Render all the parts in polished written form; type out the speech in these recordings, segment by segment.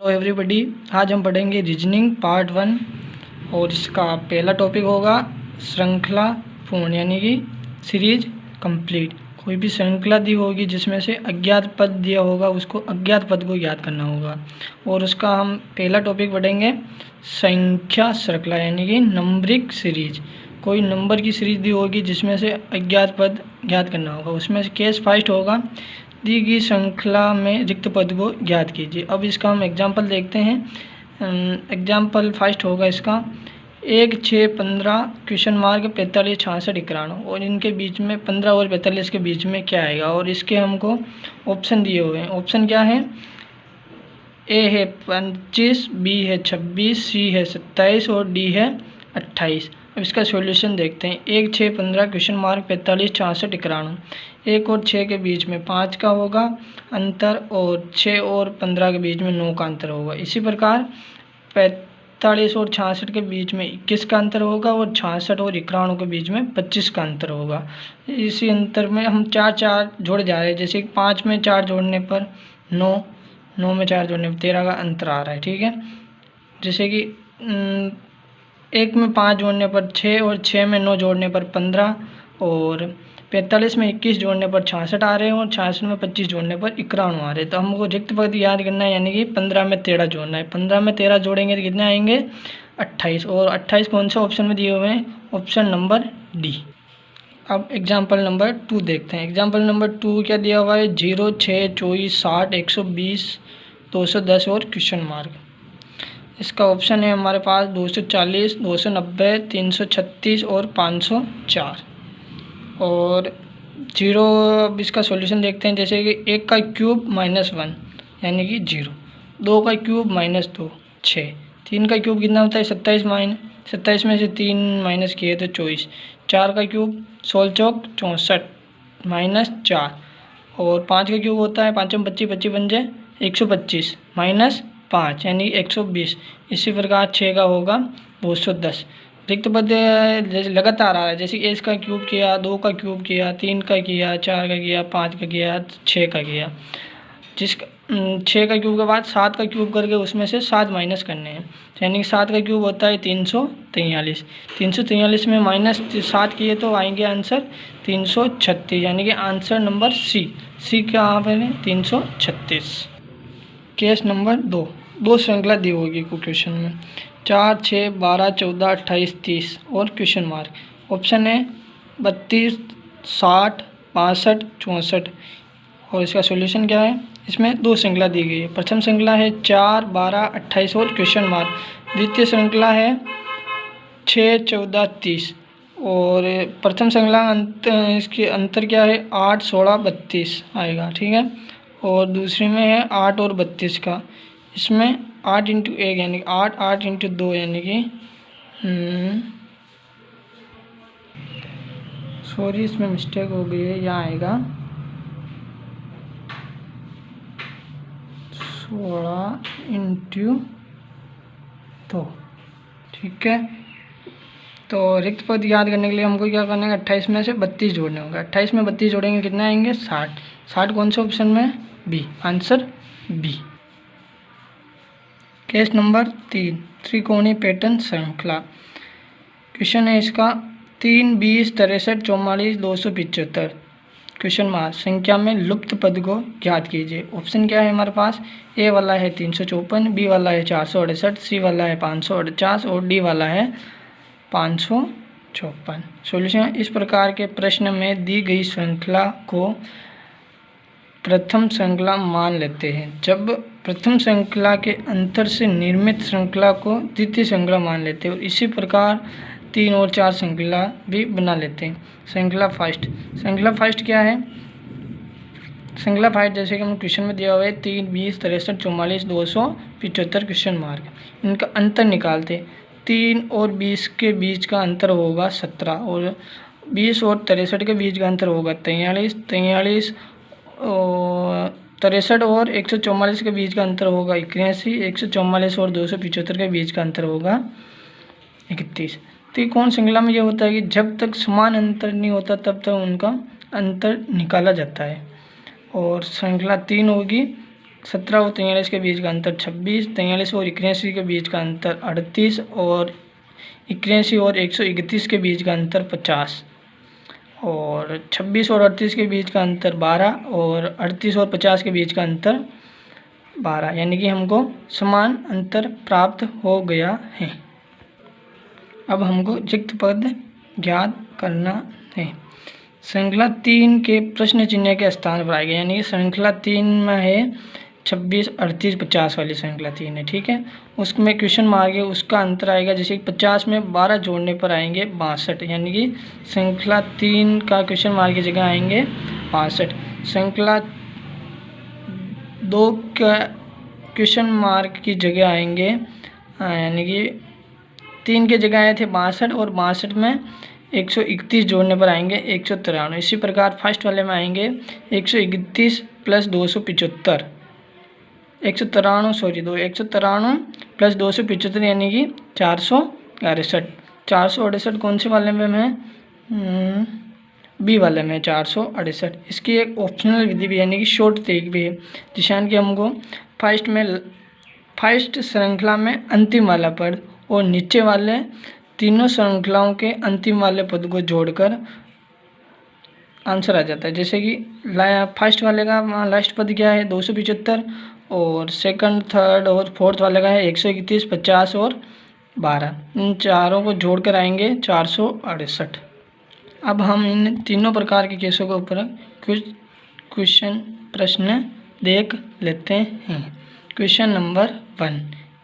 तो एवरीबॉडी, आज हम पढ़ेंगे रीजनिंग पार्ट 1 और इसका पहला टॉपिक होगा श्रृंखला पूर्ण यानी कि सीरीज कंप्लीट। कोई भी श्रृंखला दी होगी जिसमें से अज्ञात पद दिया होगा, उसको अज्ञात पद को याद करना होगा। और उसका हम पहला टॉपिक पढ़ेंगे संख्या श्रृंखला यानी कि नंबरिक सीरीज। कोई नंबर की सीरीज दी होगी जिसमें से अज्ञात पद याद करना होगा, उसमें से केस फर्स्ट होगा दी गई श्रृंखला में रिक्त पद को ज्ञात कीजिए। अब इसका हम एग्जाम्पल देखते हैं। एग्जाम्पल फर्स्ट होगा इसका 1, 6, 15 क्वेश्चन मार्क 45, 66, 91 और इनके बीच में 15 और 45 के बीच में क्या आएगा। और इसके हमको ऑप्शन दिए हुए हैं। ऑप्शन क्या है? ए है 25, बी है 26, सी है 27 और डी है 28। अब इसका सॉल्यूशन देखते हैं। 1, 6, 15 क्वेश्चन मार्क 45, 66, 91। 1 और 6 के बीच में 5 का होगा अंतर और 6 और 15 के बीच में 9 का अंतर होगा। इसी प्रकार 45 और 66 के बीच में 21 का अंतर होगा और 66 और 91 के बीच में 25 का अंतर होगा। इसी अंतर में हम 4 जोड़ जा रहे हैं। जैसे 5 में 4 जोड़ने पर 9, 9 में 4 जोड़ने पर 13 का अंतर आ रहा है। ठीक है। जैसे कि 1 में 5 जोड़ने पर 6 और 6 में 9 जोड़ने पर 15 और 45 में 21 जोड़ने पर 66 आ रहे हैं और 66 में 25 जोड़ने पर 91 आ रहे हैं। तो हमको रिक्त पद याद करना है यानी कि 15 में 13 जोड़ना है। 15 में 13 जोड़ेंगे तो कितने आएंगे? 28। और 28 कौन सा ऑप्शन में दिए हुए हैं? Option number D. अब एग्जाम्पल नंबर 2 देखते हैं। एग्जाम्पल नंबर 2 क्या दिया हुआ है? 0, 6, 24, 60, 120, 210 और क्वेश्चन मार्क। इसका ऑप्शन है हमारे पास 240, 290, 336 और 504। और 0, अब इसका सॉल्यूशन देखते हैं। जैसे कि 1 का क्यूब -1 यानी कि 0, 2 का क्यूब -2 6, 3 का क्यूब कितना होता है? 27 में से 3 माइनस किए तो 24, 4 का क्यूब 16 चौक 64 -4 और 5 का क्यूब होता है 5 में 25, 25 बन जाए 125 -5 यानी 120। इसी प्रकार 6 का होगा 210। रिक्त पद जैसे लगातार आ रहा है। जैसे 1 का क्यूब किया, 2 का क्यूब किया, 3 का किया, 4 का किया, 5 का किया, 6 का किया। 6 का क्यूब के बाद 7 का क्यूब करके उसमें से 7 माइनस करने हैं। यानी कि 7 का क्यूब होता है 343। 343 में -7 किए तो आएंगे आंसर 336 यानी कि आंसर नंबर सी कहाँ पर है? 336। केस नंबर 2 श्रृंखला दी होगी क्वेश्चन में 4, 6, 12, 14, 28, 30 और क्वेश्चन मार्क। ऑप्शन है 32, 60, 65, 64 और इसका सॉल्यूशन क्या है? इसमें 2 श्रृंखला दी गई है। प्रथम श्रृंखला है 4, 12, 28 और क्वेश्चन मार्क। द्वितीय श्रृंखला है 6, 14, 30 और प्रथम श्रृंखला इसके अंतर क्या है? 8, 16, 32 आएगा। ठीक है। और दूसरी में है 8 और 32 का। इसमें 8 × 1 यानी 8, 8 × 2 यानी कि सॉरी इसमें मिस्टेक हो गई है। यहाँ आएगा 16 × 2। ठीक है। तो रिक्त पद याद करने के लिए हमको क्या करना है? 28 में से 32 जोड़ने होंगे। 28 में 32 जोड़ेंगे कितने आएंगे? 60। 60 कौन से ऑप्शन में? B, answer B. Case number 3 त्रिकोणीय पैटर्न श्रृंखला। क्वेश्चन है इसका 3, 20, 63, 44, 275 क्वेश्चन मार्क। संख्या में लुप्त पद को ज्ञात कीजिए। ऑप्शन क्या है हमारे पास? ए वाला है 354, बी वाला है 468, सी वाला है 548 और डी वाला है 554। सॉल्यूशन इस प्रकार के प्रश्न में दी गई श्रृंखला को प्रथम श्रृंखला मान लेते हैं। जब प्रथम श्रृंखला के अंतर से निर्मित श्रृंखला को द्वितीय श्रृंखला मान लेते हैं। और इसी प्रकार 3 और 4 श्रृंखला भी बना लेते हैं। श्रृंखला फर्स्ट क्या है? श्रृंखला फर्स्ट जैसे कि हम क्वेश्चन में दिया हुआ है 3, 20, 63, 44, 275 क्वेश्चन मार्क। इनका अंतर निकालते। 3 और 20 के बीच का अंतर होगा 17 और 20 और 63 के बीच का अंतर होगा 43, 63 और 144 के बीच का अंतर होगा 81, 144 और 275 के बीच का अंतर होगा 31। तो कौन श्रृंखला में ये होता है कि जब तक समान अंतर नहीं होता तब तक उनका अंतर निकाला जाता है। और श्रृंखला 3 होगी 17 और 43 के बीच का अंतर 26, 43 और 81 के बीच का अंतर 38 और 81 और 131 के बीच का अंतर 50 और 26 और 38 के बीच का अंतर 12 और 38 और 50 के बीच का अंतर 12, यानी कि हमको समान अंतर प्राप्त हो गया है। अब हमको रिक्त पद ज्ञात करना है। श्रृंखला 3 के प्रश्न चिन्ह के स्थान पर आएगा, यानी कि श्रृंखला 3 में है 26, 38, 50 वाली श्रृंखला 3 है, ठीक है। उसमें क्वेश्चन मार्क है, उसका अंतर आएगा, जैसे 50 में 12 जोड़ने पर आएंगे 62, यानी कि श्रृंखला 3 का क्वेश्चन मार्क की जगह आएंगे 62। श्रृंखला 2 का क्वेश्चन मार्क की जगह आएंगे, यानी कि 3 की जगह आए थे 62 और 62 में 131 जोड़ने पर आएंगे 193। इसी प्रकार फर्स्ट वाले में आएंगे 131 प्लस 275, 193 प्लस 275 यानी कि 468। 468 कौन से वाले में है? बी वाले में 468। इसकी एक ऑप्शनल विधि भी यानी कि शॉर्ट ट्रिक भी है, जिससे कि हमको फर्स्ट श्रृंखला में अंतिम वाला पद और नीचे वाले तीनों श्रृंखलाओं के अंतिम वाले पद को जोड़कर आंसर आ जाता है। जैसे कि फर्स्ट वाले का लास्ट पद क्या है 275 और सेकंड, थर्ड और फोर्थ वाले का है 131, 50 और 12। इन चारों को जोड़कर आएंगे 468। अब हम इन तीनों प्रकार के केसों के ऊपर कुछ प्रश्न देख लेते हैं। Question number 1,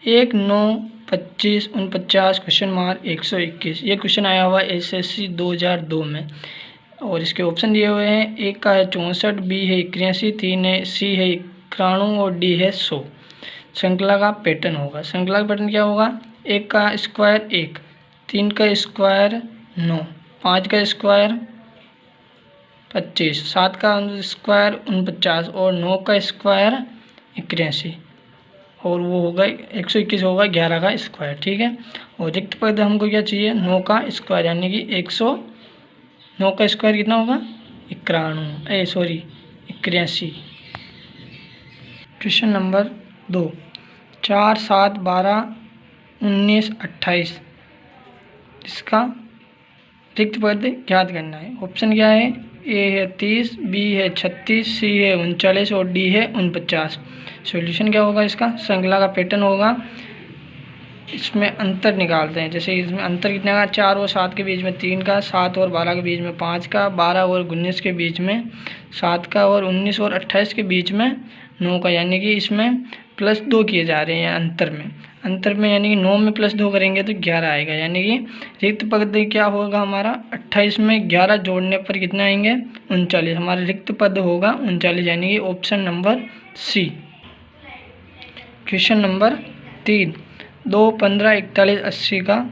1, 9, 25, 49 question mark 121। ये क्वेश्चन आया हुआ SSC 2002 में और इसके ऑप्शन दिए हुए हैं। एक का है 64, बी है 81, 3 है, सी है 91 और डी है 100। श्रृंखला का पैटर्न होगा। श्रृंखला का पैटर्न क्या होगा? 1 का स्क्वायर 1, 3 का स्क्वायर 9, 5 का स्क्वायर 25, 7 का स्क्वायर 49 और 9 का स्क्वायर 81 और वो होगा 121 होगा 11 का स्क्वायर, ठीक है। और रिक्त पद हमको क्या चाहिए? 9 का स्क्वायर, यानी कि 9 का स्क्वायर कितना होगा? 81। क्वेश्चन नंबर 2, 4, 7, 12, 19, 28 इसका रिक्त पद ज्ञात करना है। ऑप्शन क्या है? ए है 30, बी है 36, सी है 39 और डी है 49। सॉल्यूशन क्या होगा इसका? श्रृंखला का पैटर्न होगा, इसमें अंतर निकालते हैं। जैसे इसमें अंतर कितने का? 4 और 7 के बीच में 3 का, 7 और 12 के बीच में 5 का, 12 और 19 के बीच में 7 का और 19 और 28 के बीच में 9 का, यानी कि इसमें +2 किए जा रहे हैं अंतर में, यानी कि 9 में +2 करेंगे तो 11 आएगा, यानी कि रिक्त पद क्या होगा हमारा? 28 में 11 जोड़ने पर कितना आएंगे? 39। हमारा रिक्त पद होगा 39, यानी कि option number C. Question number 3, 2, 15, 41, 80 का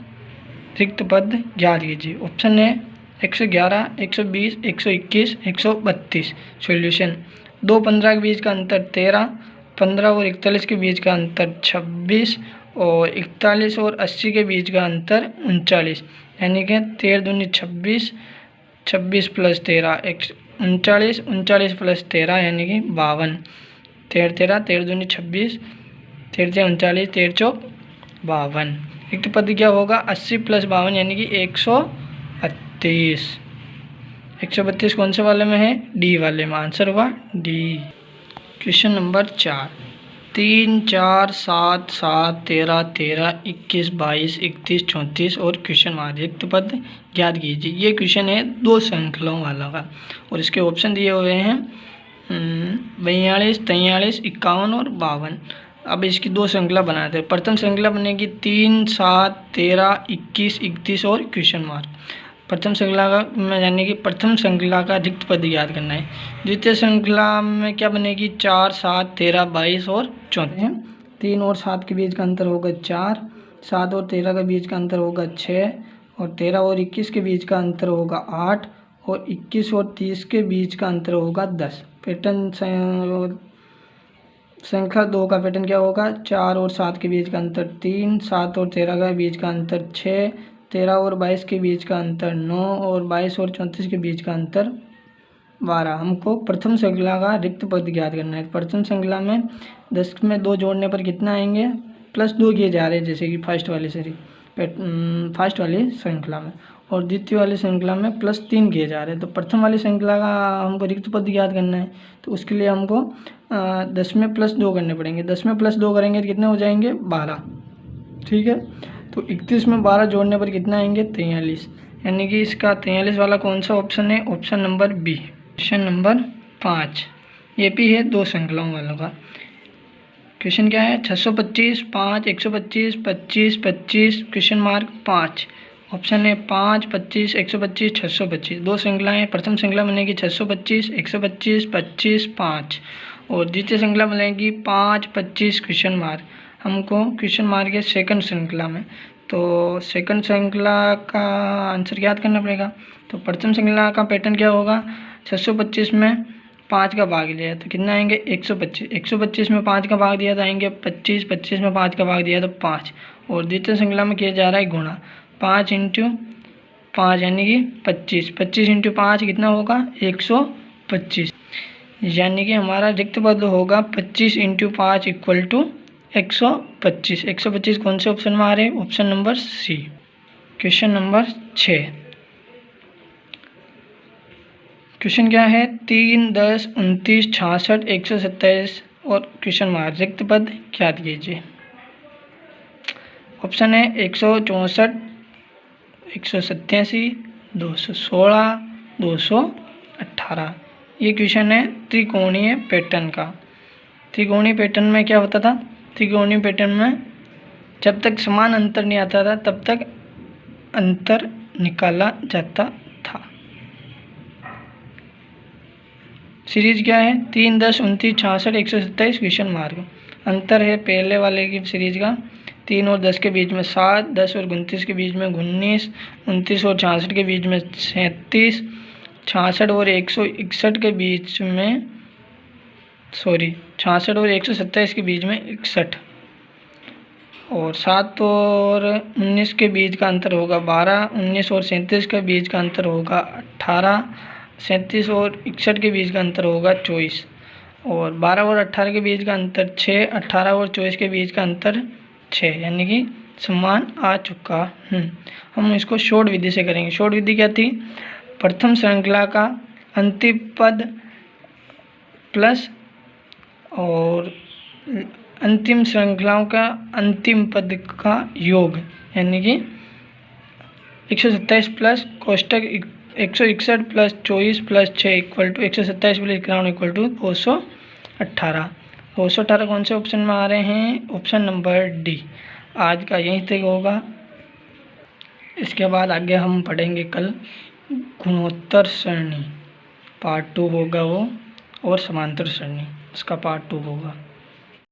रिक्त पद ज्ञात कीजिए। ऑप्शन है 111, 120, 121, 132। सॉल्यूशन 2, 15 के बीच का अंतर 13, 15 और 41 के बीच का अंतर 26 और 41 और 80 के बीच का अंतर 39, यानी कि 13 दूनी 26, 26 प्लस 13 39, 39 प्लस 13 यानी कि 52। 13 दूनी 26, 13 39, 13 52। रिक्त पद क्या होगा? 80 प्लस 52 यानी कि 132। 132 कौन से वाले में है? डी वाले में। आंसर हुआ डी। क्वेश्चन नंबर 4, 3, 4, 7, 7, 13, 13, 21, 22, 31, 34 और क्वेश्चन मार्क। रिक्त पद ज्ञात कीजिए। ये क्वेश्चन है 2 श्रृंखलाओं वाला का और इसके ऑप्शन दिए हुए हैं 42, 43, 51 और 52। अब इसकी 2 श्रृंखला बनाते हैं। प्रथम श्रृंखला बनेगी 3, 7, 13, 21, 31 और क्वेश्चन मार्क। प्रथम श्रृंखला में यानी कि प्रथम श्रृंखला का रिक्त पद याद करना है। द्वितीय श्रृंखला में क्या बनेगी? 4, 7, 13, 22 और 34। 3 और 7 के बीच का अंतर होगा 4, 7 और 13 के बीच का अंतर होगा 6 और 13 और 21 के बीच का अंतर होगा 8 और 21 और 30 के बीच का अंतर होगा 10। पैटर्न श्रृंखला 2 का पैटर्न क्या होगा? 4 और 7 के बीच का अंतर 3, 7 और 13 के बीच का अंतर 6, 13 और 22 के बीच का अंतर 9 और 22 और 34 के बीच का अंतर 12। हमको प्रथम श्रृंखला का रिक्त पद ज्ञात करना है। प्रथम श्रृंखला में 10 में 2 जोड़ने पर कितना आएंगे, +2 किए जा रहे हैं, जैसे कि फर्स्ट वाली श्रृंखला में, और द्वितीय वाली श्रृंखला में +3 किए जा रहे हैं। तो प्रथम वाली श्रृंखला का हमको रिक्त पद ज्ञात करना है, तो उसके लिए हमको 10 में +2 करने पड़ेंगे। 10 में +2 करेंगे तो कितने हो जाएंगे, 12। ठीक है, तो 31 में 12 जोड़ने पर कितना आएंगे, 43। यानी कि इसका 43 वाला कौन सा ऑप्शन है, option number B. Question number 5, ये भी है 2 श्रृंखलाओं वालों का। क्वेश्चन क्या है, 625, 5, 125, 25, 25 क्वेश्चन मार्क 5। ऑप्शन है 5, 25, 125, 625। 2 श्रृंखलाएँ, प्रथम श्रृंखला बनेगी 625, 125, 25, 5, और द्वितीय श्रृंखला बनेगी 5, 25 क्वेश्चन मार्क। हमको क्वेश्चन मार्क है सेकंड श्रृंखला में, तो सेकंड श्रृंखला का आंसर याद करना पड़ेगा। तो प्रथम श्रृंखला का पैटर्न क्या होगा, 625 में 5 का भाग लिया तो कितना आएंगे, 125। 125 में 5 का भाग दिया तो आएंगे 25। 25 में 5 का भाग दिया तो 5, और द्वितीय श्रृंखला में किया जा रहा है गुणा, 5 × 5 यानी कि 25। 25 × 5 कितना होगा, 125। यानी कि हमारा रिक्त पद होगा 25 × 5 = 125। 125 कौन से ऑप्शन में आ रहे हैं, option number C. Question number 6, question क्या है, 3, 10, 29, 66, 127 और क्वेश्चन मार्क, रिक्त पद ज्ञात कीजिए। ऑप्शन है 164, 187, 216, 218। ये क्वेश्चन है त्रिकोणीय पैटर्न का। त्रिकोणीय पैटर्न में क्या होता था, त्रिकोणीय पैटर्न में जब तक समान अंतर नहीं आता था तब तक अंतर निकाला जाता था। सीरीज क्या है, 3, 10, 29, 66, 127 क्वेश्चन मार्क। अंतर है पहले वाले की सीरीज का 3 और 10 के बीच में 7, 10 और 29 के बीच में 19, 29 और 66 के बीच में 37, 66 और 161 के बीच में 66 और 127 के बीच में 61, और 7 और 19 के बीच का अंतर होगा 12, 19 और 37 के बीच का अंतर होगा 18, 37 और 61 के बीच का अंतर होगा 24, और 12 और 18 के बीच का अंतर 6, 18 और 24 के बीच का अंतर 6, यानी कि समान आ चुका। हम इसको शॉर्ट विधि से करेंगे। शॉर्ट विधि क्या थी, प्रथम श्रृंखला का अंतिम पद प्लस और अंतिम श्रृंखलाओं का अंतिम पद का योग, यानी कि 127 प्लस कोष्टक 161 प्लस 24 प्लस 6 = 127 प्लस 91 = 218। 218 कौन से ऑप्शन में आ रहे हैं, ऑप्शन नंबर डी। आज का यहीं तक होगा। इसके बाद आगे हम पढ़ेंगे कल गुणोत्तर सरणी पार्ट 2 होगा वो, और समांतर सरणी इसका पार्ट 2 होगा।